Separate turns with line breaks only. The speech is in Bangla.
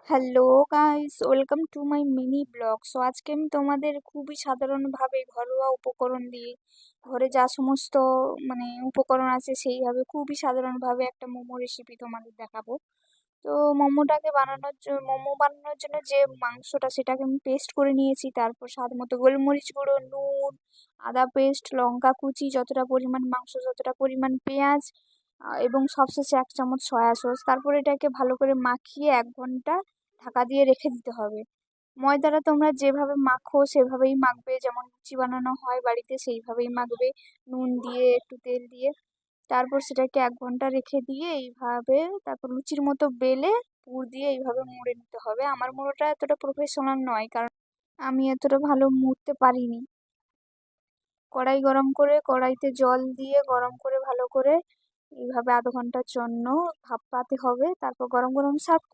Hello guys, welcome to my mini blog. So আজকে আমি তোমাদের খুবই সাধারণভাবে ঘরোয়া উপকরণ দিয়ে ঘরে যা সমস্ত উপকরণ আছে সেইভাবে খুবই সাধারণভাবে একটা মোমো রেসিপি তোমাদের দেখাবো। তো মোমো বানানোর জন্য যে মাংসটা সেটাকে আমি পেস্ট করে নিয়েছি, তারপর স্বাদ মতো গোলমরিচ গুঁড়ো, নুন, আদা পেস্ট, লঙ্কা কুচি, যতটা পরিমাণ মাংস ততটা পরিমাণ পেঁয়াজ, এবং সবশেষে 1 চামচ সয়া সস। তারপর এটাকে ভালো করে মাখিয়ে 1 ঘন্টা ঢাকা দিয়ে রেখে দিতে হবে। ময়দাটা তোমরা যেভাবে মাখো সেভাবেই মাখবে, যেমন লুচি বানানো হয় বাড়িতে সেইভাবেই মাখবে, নুন দিয়ে একটু তেল দিয়ে। তারপর সেটাকে 1 ঘন্টা রেখে দিয়ে এইভাবে তারপর লুচির মতো বেলে পুর দিয়ে এইভাবে মুড়ে নিতে হবে। আমার মুড়োটা এতটা প্রফেশনাল নয়, কারণ আমি এতটা ভালো মুড়তে পারিনি। কড়াই গরম করে কড়াইতে জল দিয়ে গরম করে ভালো করে এইভাবে আধ ঘন্টার জন্য ভাপাতে হবে। তারপর গরম গরম সার্ভ